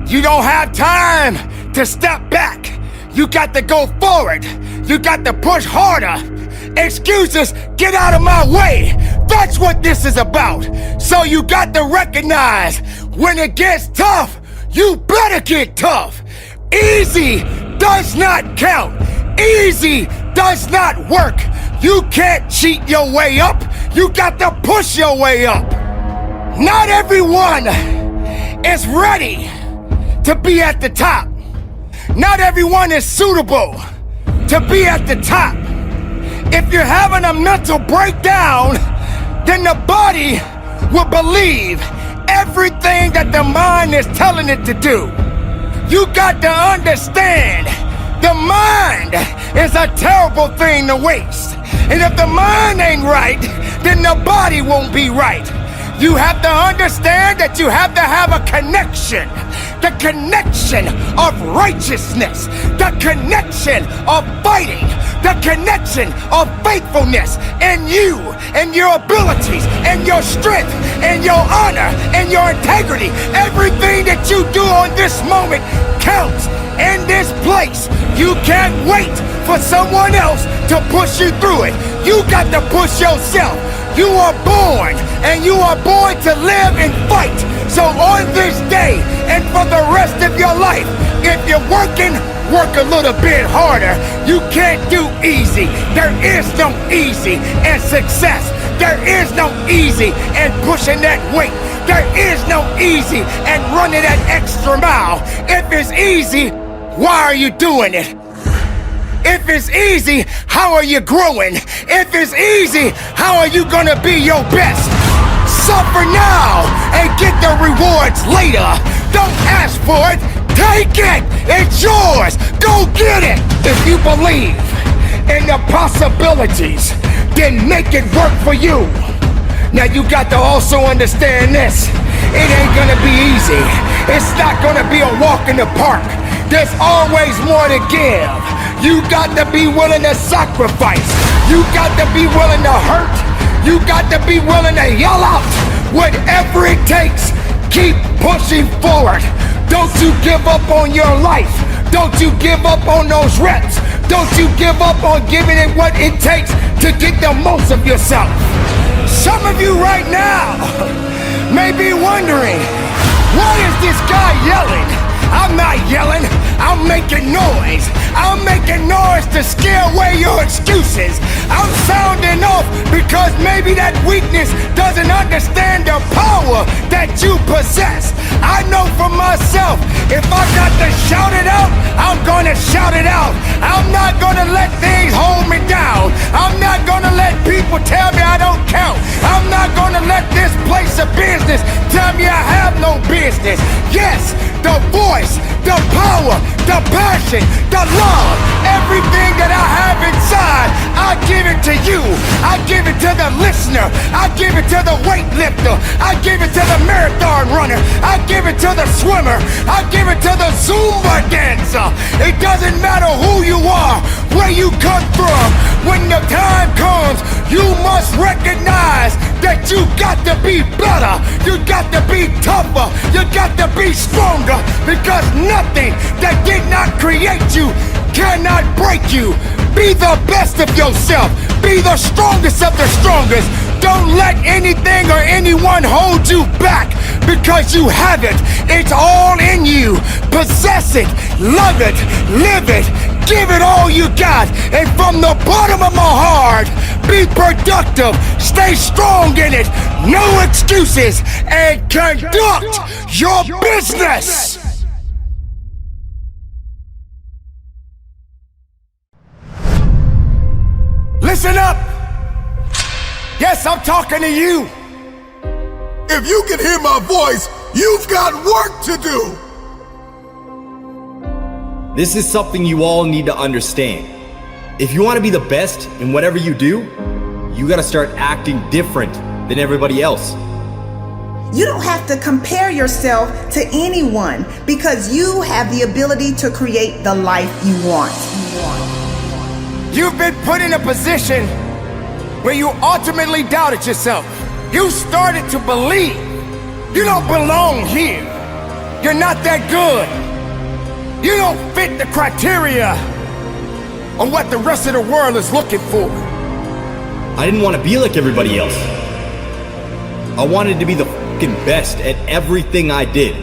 You don't have time to step back. You got to go forward. You got to push harder. Excuses, get out of my way. That's what this is about. So you got to recognize when it gets tough, you better get tough. Easy does not count. Easy does not work. You can't cheat your way up. You got to push your way up. Not everyone is ready to be at the top. Not everyone is suitable to be at the top. If you're having a mental breakdown, then the body will believe everything that the mind is telling it to do. You got to understand, the mind is a terrible thing to waste. And if the mind ain't right, then the body won't be right. You have to understand that you have to have a connection. The connection of righteousness. The connection of fighting. The connection of faithfulness. And you, and your abilities, and your strength, and your honor, and your integrity. Everything that you do on this moment counts in this place. You can't wait for someone else to push you through it. You got to push yourself. You are born, and you are born to live and fight. So on this day, and for the rest of your life, if you're working, work a little bit harder. You can't do easy. There is no easy in success. There is no easy in pushing that weight. There is no easy in running that extra mile. If it's easy, why are you doing it? If it's easy, how are you growing? If it's easy, how are you gonna be your best? Suffer now and get the rewards later. Don't ask for it, take it. It's yours. Go get it. If you believe in the possibilities, then make it work for you. Now you got to also understand this. It ain't gonna be easy. It's not gonna be a walk in the park. There's always more to give. You got to be willing to sacrifice. You got to be willing to hurt. You got to be willing to yell out. Whatever it takes, keep pushing forward. Don't you give up on your life. Don't you give up on those reps. Don't you give up on giving it what it takes to get the most of yourself. Some of you right now may be wondering, why is this guy yelling? I'm not yelling, I'm making noise. I'm making noise to scare away your excuses. I'm sounding off because maybe that weakness doesn't understand the power that you possess. I know for myself, if I got to shout it out, I'm gonna shout it out. I'm not gonna let things hold me down. I'm not gonna let people tell me I don't count. I'm not gonna let this place of business tell me I have no business. Yes, the voice, the power, the passion, the love, everything that I have inside, I give it to you. I give it to the listener. I give it to the weightlifter. I give it to the marathon runner. I give it to the swimmer. I give it to the Zumba dancer. It doesn't matter who you are, where you come from. When the time comes, you must recognize that you got to be better. You got to be tougher. You got to be stronger, because nothing that did not create you cannot break you. Be the best of yourself. Be the strongest of the strongest. Don't let anything or anyone hold you back, because you have it. It's all in you. Possess it, love it, live it, give it all you got. And from the bottom of my heart, be productive, stay strong in it, no excuses, and conduct your business. Listen up! Yes, I'm talking to you. If you can hear my voice, you've got work to do. This is something you all need to understand. If you want to be the best in whatever you do, you got to start acting different than everybody else. You don't have to compare yourself to anyone, because you have the ability to create the life you want. You've been put in a position where you ultimately doubted yourself. You started to believe you don't belong here. You're not that good. You don't fit the criteria of what the rest of the world is looking for. I didn't want to be like everybody else. I wanted to be the fucking best at everything I did.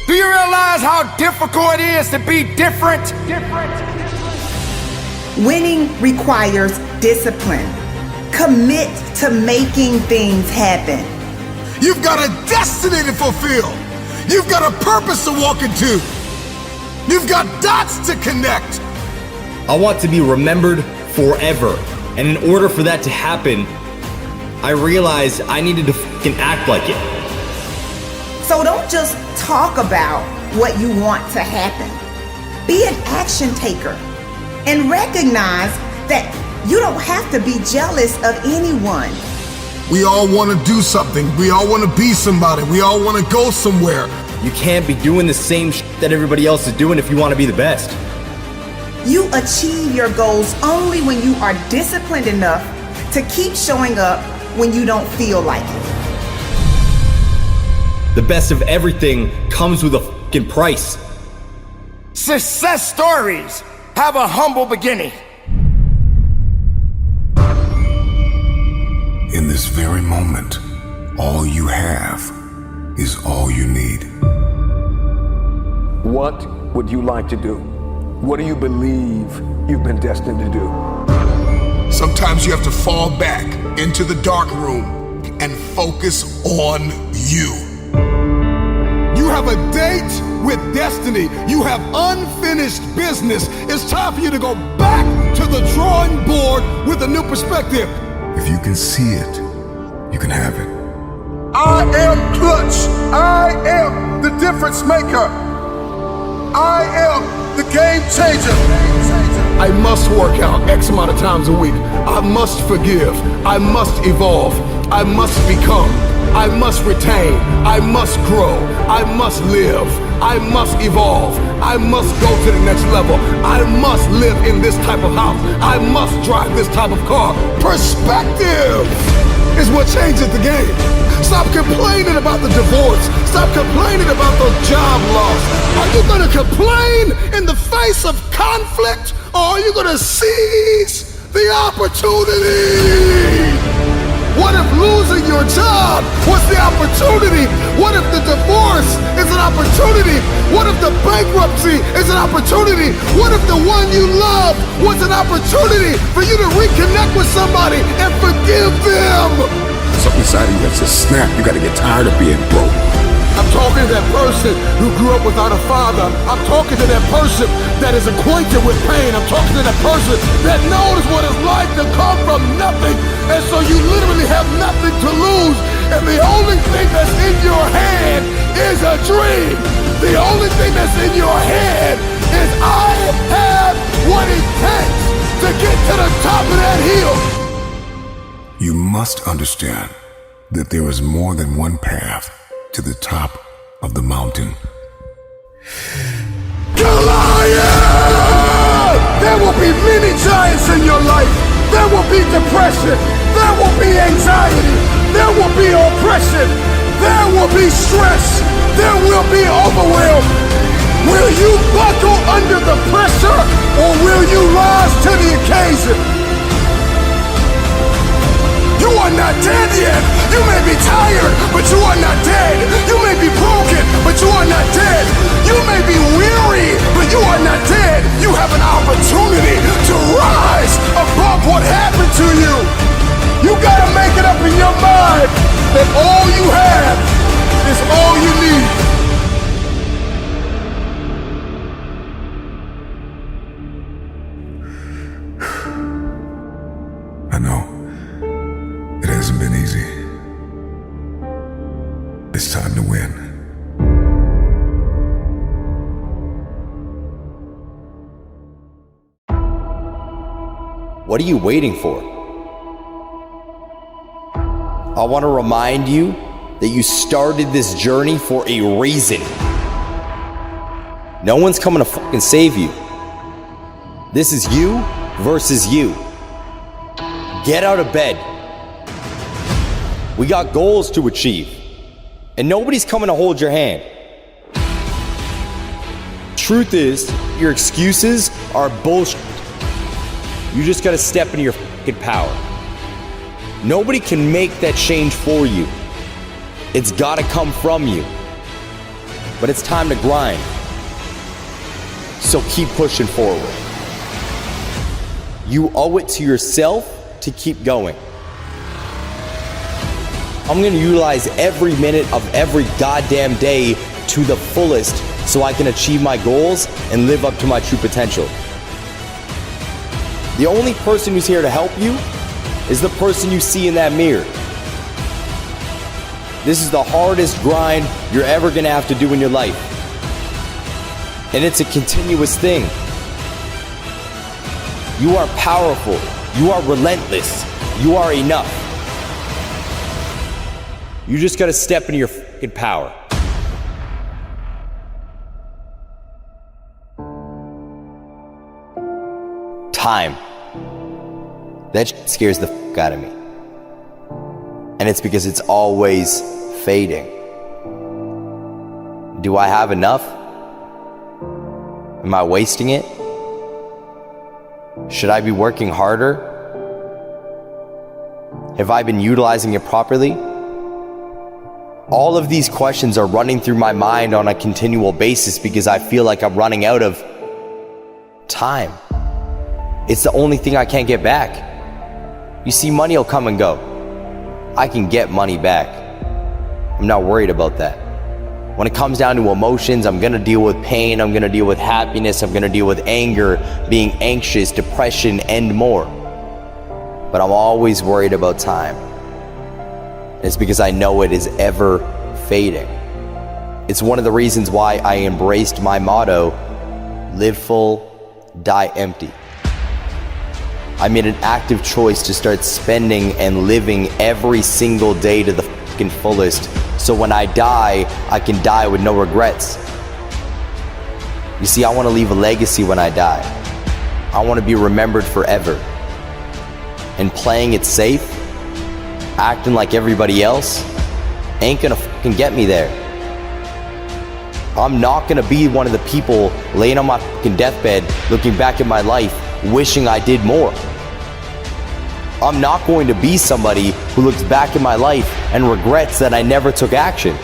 Do you realize how difficult it is to be different? Winning requires discipline. Commit to making things happen. You've got a destiny to fulfill. You've got a purpose to walk into. You've got dots to connect. I want to be remembered forever. And in order for that to happen, I realized I needed to fucking act like it. So don't just talk about what you want to happen. Be an action taker and recognize that you don't have to be jealous of anyone. We all want to do something. We all want to be somebody. We all want to go somewhere. You can't be doing the same shit that everybody else is doing if you want to be the best. You achieve your goals only when you are disciplined enough to keep showing up when you don't feel like it. The best of everything comes with a fucking price. Success stories have a humble beginning. In this very moment, all you have is all you need. What would you like to do? What do you believe you've been destined to do? Sometimes you have to fall back into the dark room and focus on you. You have a date with destiny. You have unfinished business. It's time for you to go back to the drawing board with a new perspective. If you can see it, you can have it. I am clutch. I am the difference maker. I am the game changer. I must work out X amount of times a week. I must forgive. I must evolve. I must become. I must retain. I must grow. I must live. I must evolve. I must go to the next level. I must live in this type of house. I must drive this type of car. Perspective is what changes the game. Stop complaining about the divorce. Stop complaining about the job loss. Are you gonna complain in the face of conflict, or are you gonna seize the opportunity? What if losing your job was the opportunity? What if the divorce is an opportunity? What if the bankruptcy is an opportunity? What if the one you love was an opportunity for you to reconnect with somebody and forgive them? Something inside of you that says, snap, you gotta get tired of being broke. I'm talking to that person who grew up without a father. I'm talking to that person that is acquainted with pain. I'm talking to that person that knows what it's like to come from nothing. And so you literally have nothing to lose. And the only thing that's in your hand is a dream. The only thing that's in your head is I have what it takes to get to the top of that hill. You must understand that there is more than one path to the top of the mountain. Goliath! There will be many giants in your life. There will be depression. There will be anxiety. There will be oppression. There will be stress. There will be overwhelm. Will you buckle under the pressure, or will you rise to the occasion? You are not dead yet. You may be tired, but you are not dead. You may be broken, but you are not dead. You may be weary, but you are not dead. You have an opportunity to rise above what happened to you. You gotta make it up in your mind that all you have is all you need. I know. It hasn't been easy. It's time to win. What are you waiting for? I want to remind you that you started this journey for a reason. No one's coming to fucking save you. This is you versus you. Get out of bed. We got goals to achieve. And nobody's coming to hold your hand. Truth is, your excuses are bullshit. You just gotta step into your fucking power. Nobody can make that change for you. It's gotta come from you. But it's time to grind. So keep pushing forward. You owe it to yourself to keep going. I'm gonna utilize every minute of every goddamn day to the fullest so I can achieve my goals and live up to my true potential. The only person who's here to help you is the person you see in that mirror. This is the hardest grind you're ever gonna have to do in your life. And it's a continuous thing. You are powerful. You are relentless. You are enough. You just gotta step into your fucking power. Time. That shit scares the fuck out of me. And it's because it's always fading. Do I have enough? Am I wasting it? Should I be working harder? Have I been utilizing it properly? All of these questions are running through my mind on a continual basis because I feel like I'm running out of time. It's the only thing I can't get back. You see, money will come and go. I can get money back. I'm not worried about that. When it comes down to emotions, I'm gonna deal with pain, I'm gonna deal with happiness, I'm gonna deal with anger, being anxious, depression, and more. But I'm always worried about time. It's because I know it is ever fading. It's one of the reasons why I embraced my motto, live full, die empty. I made an active choice to start spending and living every single day to the fucking fullest, so when I die, I can die with no regrets. You see, I want to leave a legacy when I die. I want to be remembered forever. And playing it safe, acting like everybody else, ain't gonna fucking get me there. I'm not gonna be one of the people laying on my fucking deathbed, looking back at my life, wishing I did more. I'm not going to be somebody who looks back at my life and regrets that I never took action.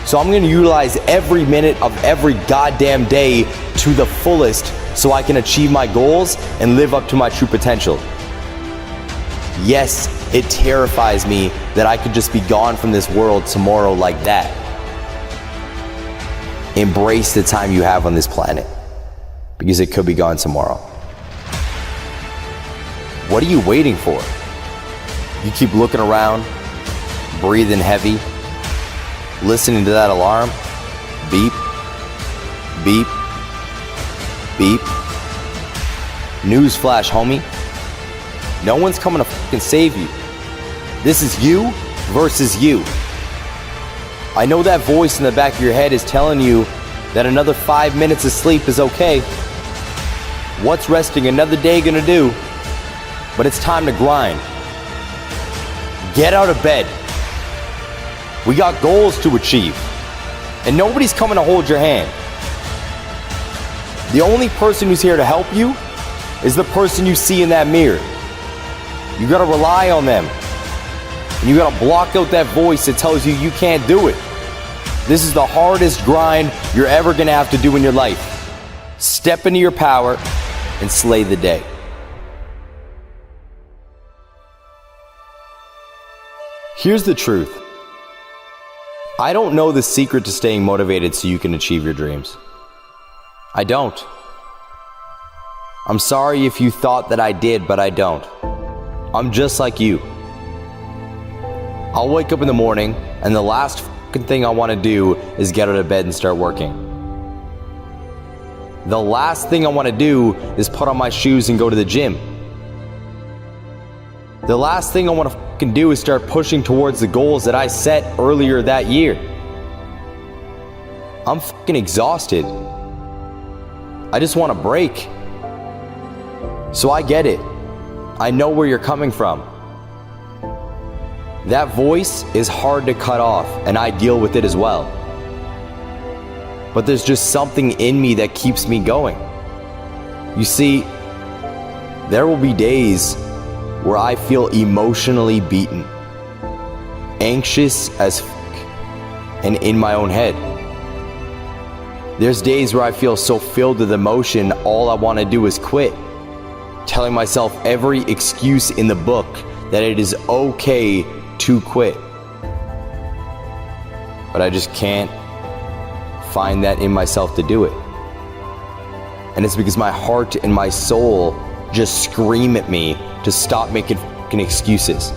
So I'm going to utilize every minute of every goddamn day to the fullest so I can achieve my goals and live up to my true potential. Yes, it terrifies me that I could just be gone from this world tomorrow like that. Embrace the time you have on this planet, because it could be gone tomorrow. What are you waiting for? You keep looking around, breathing heavy, listening to that alarm, beep, beep, beep. Newsflash, homie. No one's coming to fucking save you. This is you versus you. I know that voice in the back of your head is telling you that another 5 minutes of sleep is okay. What's resting another day gonna do? But it's time to grind. Get out of bed. We got goals to achieve. And nobody's coming to hold your hand. The only person who's here to help you is the person you see in that mirror. You gotta rely on them. And you gotta block out that voice that tells you you can't do it. This is the hardest grind you're ever gonna have to do in your life. Step into your power and slay the day. Here's the truth. I don't know the secret to staying motivated so you can achieve your dreams. I don't. I'm sorry if you thought that I did, but I don't. I'm just like you. I'll wake up in the morning and the last fucking thing I want to do is get out of bed and start working. The last thing I want to do is put on my shoes and go to the gym. The last thing I want to fucking do is start pushing towards the goals that I set earlier that year. I'm fucking exhausted. I just want a break. So I get it. I know where you're coming from. That voice is hard to cut off, and I deal with it as well. But there's just something in me that keeps me going. You see, there will be days where I feel emotionally beaten, anxious as and in my own head. There's days where I feel so filled with emotion, all I want to do is quit, telling myself every excuse in the book that it is okay to quit. But I just can't find that in myself to do it. And it's because my heart and my soul just scream at me to stop making fucking excuses.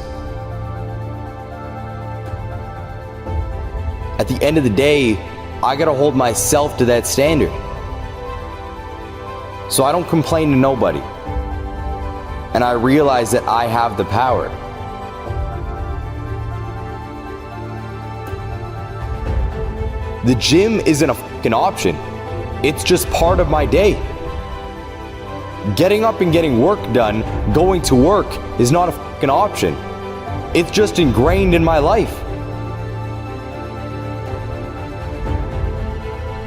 At the end of the day, I gotta hold myself to that standard. So I don't complain to nobody. And I realize that I have the power. The gym isn't a fucking option. It's just part of my day. Getting up and getting work done, going to work, is not a fucking option. It's just ingrained in my life.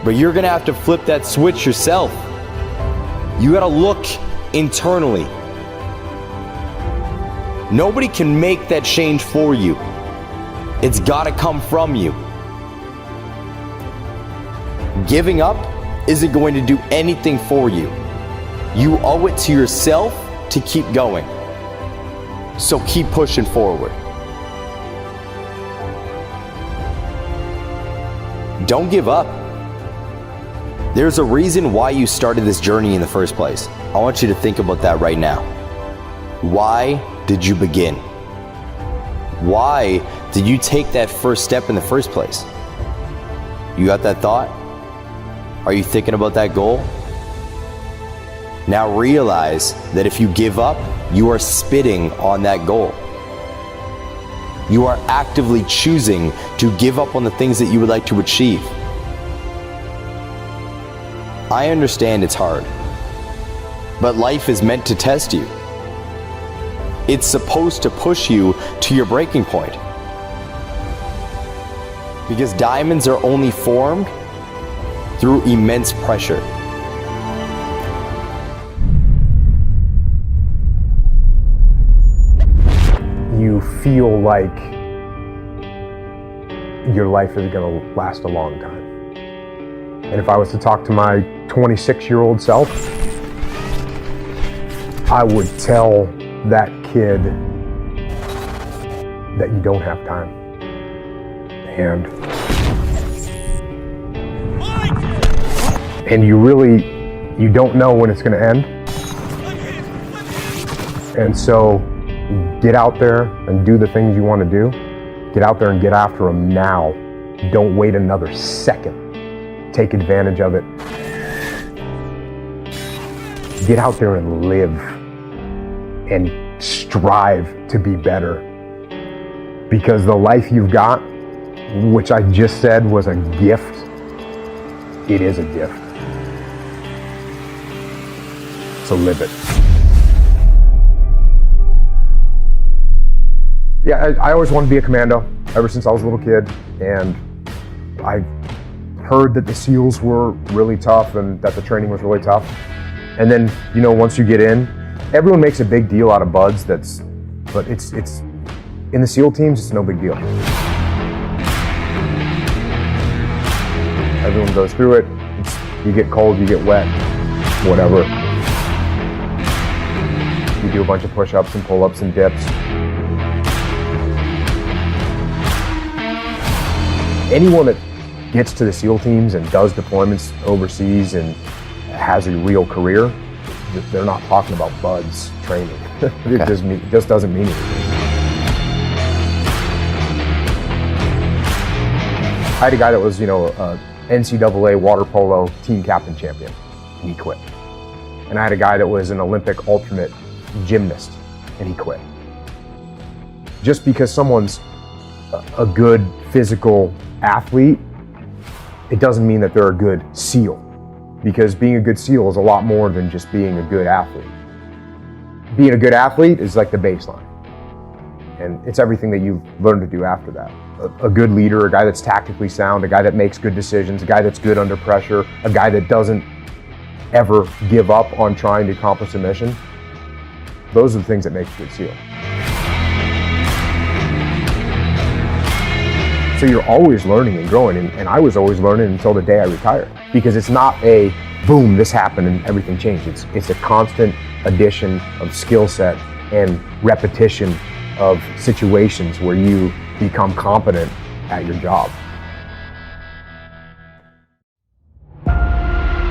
But you're gonna have to flip that switch yourself. You gotta look internally. Nobody can make that change for you. It's gotta come from you. Giving up isn't going to do anything for you. You owe it to yourself to keep going. So keep pushing forward. Don't give up. There's a reason why you started this journey in the first place. I want you to think about that right now. Why did you begin? Why did you take that first step in the first place? You got that thought? Are you thinking about that goal? Now realize that if you give up, you are spitting on that goal. You are actively choosing to give up on the things that you would like to achieve. I understand it's hard, but life is meant to test you. It's supposed to push you to your breaking point. Because diamonds are only formed through immense pressure. You feel like your life is going to last a long time. And if I was to talk to my 26-year-old self, I would tell that kid that you don't have time. And you don't know when it's going to end. And so get out there and do the things you want to do. Get out there and get after them now. Don't wait another second. Take advantage of it. Get out there and live and strive to be better. Because the life you've got, which I just said was a gift, it is a gift. So live it. Yeah, I always wanted to be a commando ever since I was a little kid, and I heard that the SEALs were really tough and that the training was really tough. And then, once you get in, everyone makes a big deal out of buds, but it's in the SEAL teams, it's no big deal. Everyone goes through it. You get cold, you get wet, whatever. You do a bunch of push-ups and pull-ups and dips. Anyone that gets to the SEAL teams and does deployments overseas and has a real career, they're not talking about buds training. It just doesn't mean anything. I had a guy that was, a NCAA water polo team captain champion, and he quit. And I had a guy that was an Olympic alternate gymnast, and he quit. Just because someone's a good physical athlete, it doesn't mean that they're a good SEAL. Because being a good SEAL is a lot more than just being a good athlete. Being a good athlete is like the baseline. And it's everything that you've learned to do after that. A good leader, a guy that's tactically sound, a guy that makes good decisions, a guy that's good under pressure, a guy that doesn't ever give up on trying to accomplish a mission. Those are the things that make a good SEAL. So you're always learning and growing, and I was always learning until the day I retired. Because it's not a boom, this happened and everything changed. It's a constant addition of skill set and repetition of situations where you become competent at your job.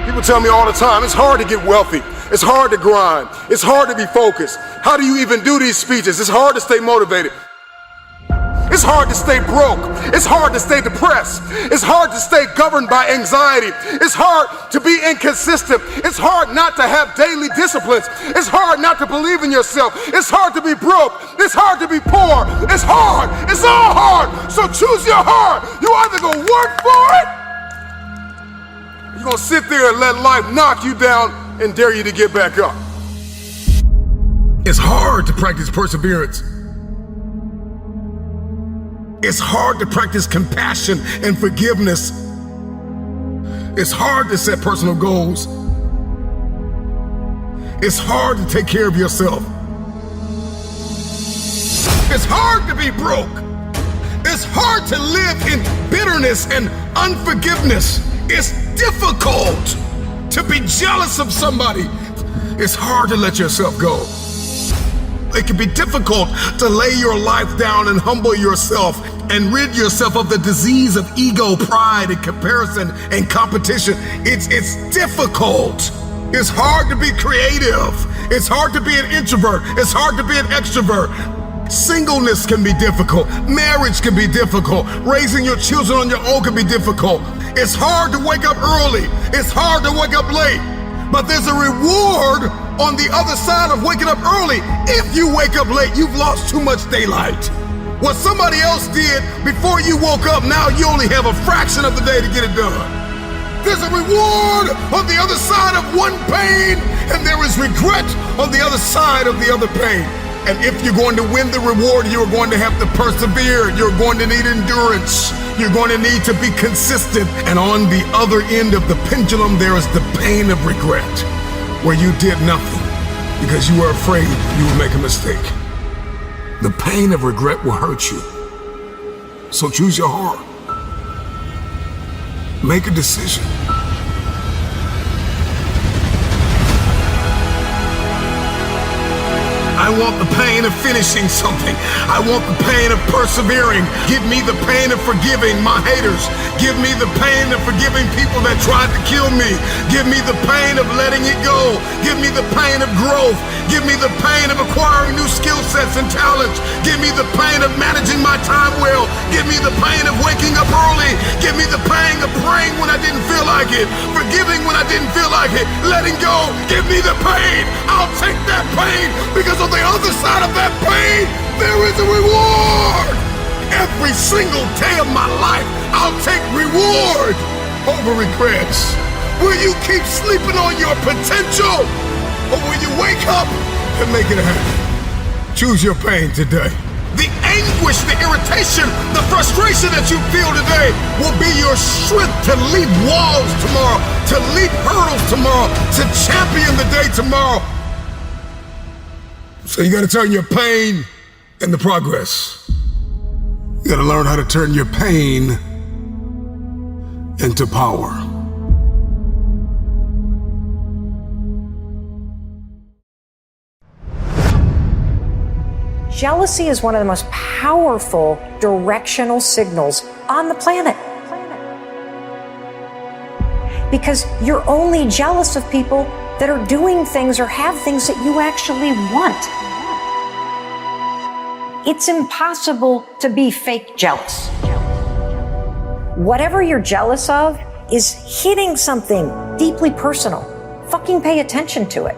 People tell me all the time, it's hard to get wealthy. It's hard to grind. It's hard to be focused. How do you even do these speeches? It's hard to stay motivated. It's hard to stay broke. It's hard to stay depressed. It's hard to stay governed by anxiety. It's hard to be inconsistent. It's hard not to have daily disciplines. It's hard not to believe in yourself. It's hard to be broke. It's hard to be poor. It's hard. It's all hard. So choose your heart. You either gonna work for it, or you're gonna sit there and let life knock you down and dare you to get back up. It's hard to practice perseverance. It's hard to practice compassion and forgiveness. It's hard to set personal goals. It's hard to take care of yourself. It's hard to be broke. It's hard to live in bitterness and unforgiveness. It's difficult to be jealous of somebody. It's hard to let yourself go. It can be difficult to lay your life down and humble yourself and rid yourself of the disease of ego, pride, and comparison and competition. It's difficult. It's hard to be creative. It's hard to be an introvert. It's hard to be an extrovert. Singleness can be difficult. Marriage can be difficult. Raising your children on your own can be difficult. It's hard to wake up early. It's hard to wake up late. But there's a reward on the other side of waking up early. If you wake up late, you've lost too much daylight. What somebody else did before you woke up, now you only have a fraction of the day to get it done. There's a reward on the other side of one pain, and there is regret on the other side of the other pain. And if you're going to win the reward, you're going to have to persevere. You're going to need endurance. You're going to need to be consistent. And on the other end of the pendulum, there is the pain of regret, where you did nothing because you were afraid you would make a mistake. The pain of regret will hurt you. So choose your heart. Make a decision. I want the pain of finishing something. I want the pain of persevering. Give me the pain of forgiving my haters. Give me the pain of forgiving people that tried to kill me. Give me the pain of letting it go. Give me the pain of growth. Give me the pain of acquiring new skill sets and talents. Give me the pain of managing my time well. Give me the pain of waking up early. Give me the pain of praying when I didn't feel like it. Forgiving when I didn't feel like it. Letting go. Give me the pain. I'll take that pain, because on the other side of that pain, there is a reward. Every single day of my life, I'll take reward over regrets. Will you keep sleeping on your potential, or will you wake up and make it happen? Choose your pain today. The anguish, the irritation, the frustration that you feel today will be your strength to leap walls tomorrow, to leap hurdles tomorrow, to champion the day tomorrow. So you gotta turn your pain into progress. You gotta learn how to turn your pain into power. Jealousy is one of the most powerful directional signals on the planet. Because you're only jealous of people that are doing things or have things that you actually want. It's impossible to be fake jealous. Whatever you're jealous of is hitting something deeply personal. Fucking pay attention to it.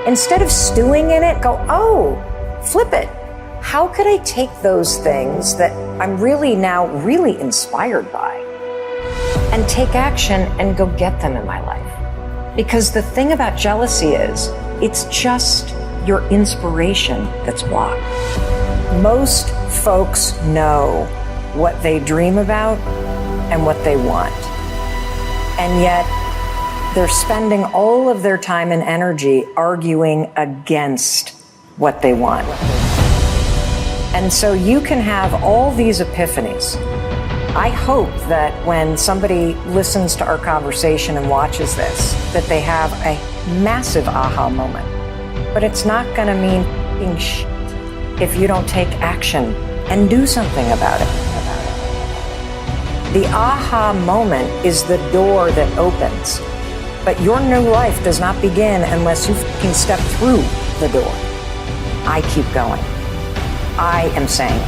Instead of stewing in it, go, oh, flip it. How could I take those things that I'm really now really inspired by and take action and go get them in my life? Because the thing about jealousy is, it's just your inspiration that's blocked. Most folks know what they dream about and what they want. And yet, they're spending all of their time and energy arguing against what they want. And so you can have all these epiphanies. I hope that when somebody listens to our conversation and watches this, that they have a massive aha moment. But it's not going to mean f***ing shit if you don't take action and do something about it. The aha moment is the door that opens. But your new life does not begin unless you f***ing step through the door. I keep going. I am saying